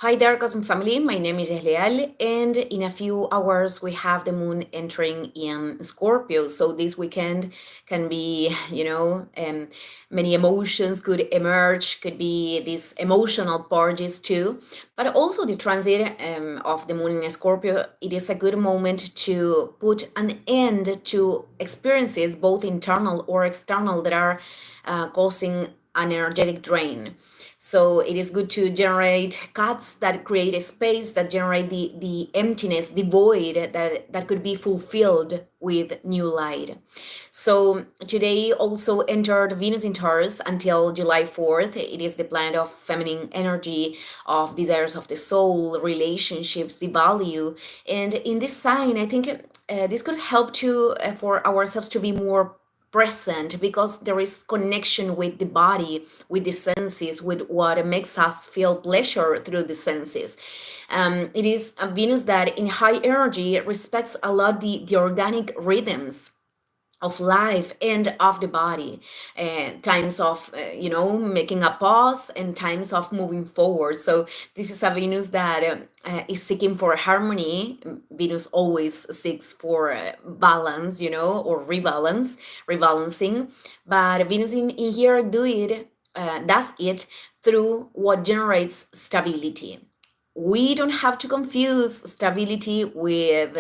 Hi there, Cosmic Family. My name is Leal, and in a few hours we have the moon entering in Scorpio. So this weekend can be, many emotions could emerge, could be these emotional purges too. But also the transit of the moon in Scorpio, it is a good moment to put an end to experiences, both internal or external, that are causing an energetic drain. So it is good to generate cuts that create a space that generate the emptiness, the void that could be fulfilled with new light. So today also entered Venus in Taurus until July 4th. It is the planet of feminine energy, of desires of the soul, relationships, the value. And in this sign, I think this could help to for ourselves to be more present, because there is connection with the body, with the senses, with what makes us feel pleasure through the senses. It is a Venus that in high energy respects a lot the organic rhythms of life and of the body, times of making a pause and times of moving forward. So this is a Venus that is seeking for harmony. Venus always seeks for balance, or rebalancing, but Venus in here does it through what generates stability. We don't have to confuse stability with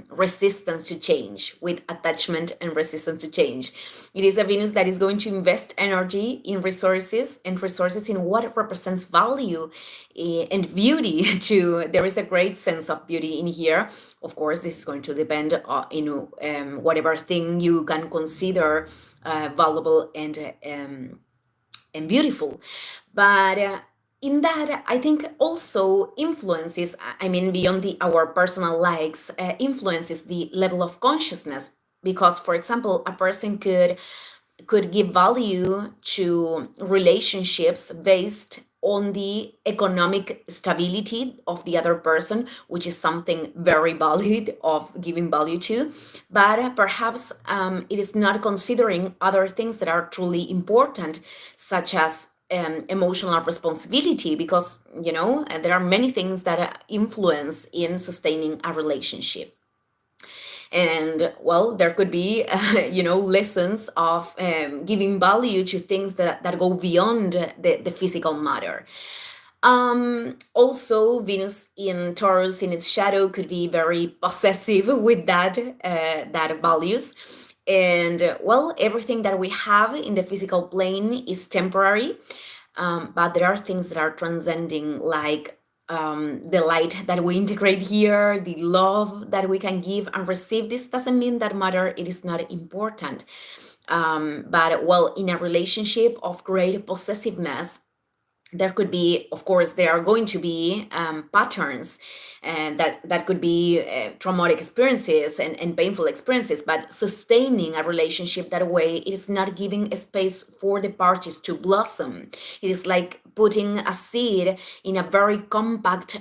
resistance to change, with attachment and resistance to change. It is a Venus that is going to invest energy in resources, and resources in what represents value and beauty too. There is a great sense of beauty in here. Of course, this is going to depend on whatever thing you can consider valuable and beautiful. But in that, I think also influences, I mean, beyond our personal likes, influences the level of consciousness. Because, for example, a person could give value to relationships based on the economic stability of the other person, which is something very valid of giving value to. But perhaps it is not considering other things that are truly important, such as emotional responsibility, because there are many things that influence in sustaining a relationship. And well, there could be lessons of giving value to things that go beyond the physical matter. Also, Venus in Taurus in its shadow could be very possessive with that values. And well, everything that we have in the physical plane is temporary, but there are things that are transcending, like the light that we integrate here, the love that we can give and receive. This doesn't mean that matter it is not important. But well, in a relationship of great possessiveness, there could be, of course, there are going to be patterns, and that could be traumatic experiences and painful experiences. But sustaining a relationship that way, it is not giving a space for the parties to blossom. It is like putting a seed in a very compact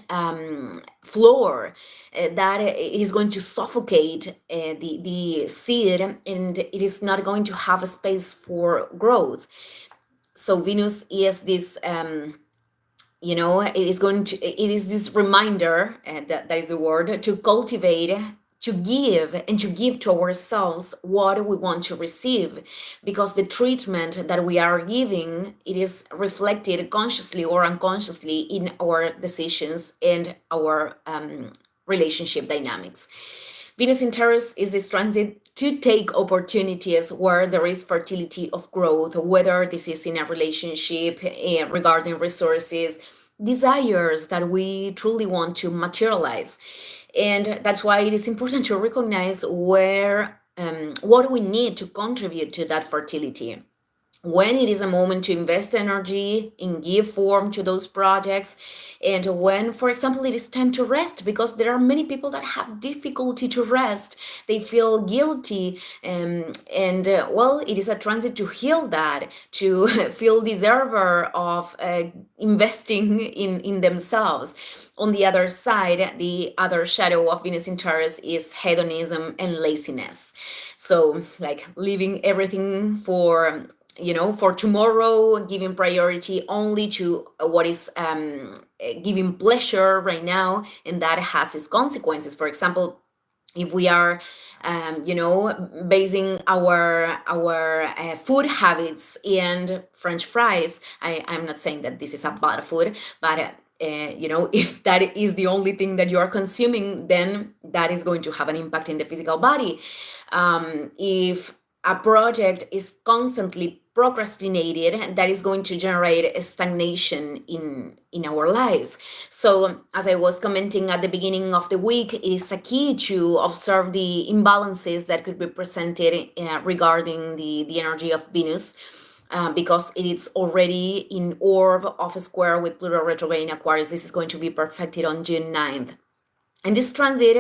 floor that it is going to suffocate the seed, and it is not going to have a space for growth. So Venus is this it is this reminder, that is the word, to cultivate, to give to ourselves what we want to receive, because the treatment that we are giving, it is reflected consciously or unconsciously in our decisions and our relationship dynamics. Venus in Taurus is this transit to take opportunities where there is fertility of growth, whether this is in a relationship, regarding resources, desires that we truly want to materialize. And that's why it is important to recognize what we need to contribute to that fertility, when it is a moment to invest energy and give form to those projects, and when, for example, it is time to rest, because there are many people that have difficulty to rest. They feel guilty, and well, it is a transit to heal that, to feel deserver of investing in themselves. On the other side, the other shadow of Venus in Taurus is hedonism and laziness. So, like, leaving everything for for tomorrow, giving priority only to what is giving pleasure right now, and that has its consequences. For example, if we are basing our food habits and French fries. I'm not saying that this is a bad food, but if that is the only thing that you are consuming, then that is going to have an impact in the physical body. If a project is constantly procrastinated, that is going to generate a stagnation in our lives. So, as I was commenting at the beginning of the week, it is a key to observe the imbalances that could be presented regarding the energy of Venus. Because it is already in orb of a square with Pluto retrograde in Aquarius. This is going to be perfected on June 9th. And this transit,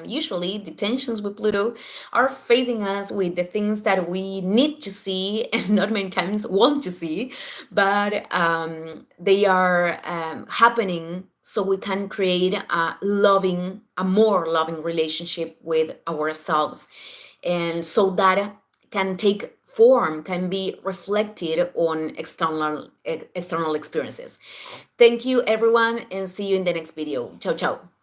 usually the tensions with Pluto are facing us with the things that we need to see and not many times want to see, but they are happening so we can create a more loving relationship with ourselves. And so that can take form, can be reflected on external experiences. Thank you, everyone, and see you in the next video. Ciao, ciao.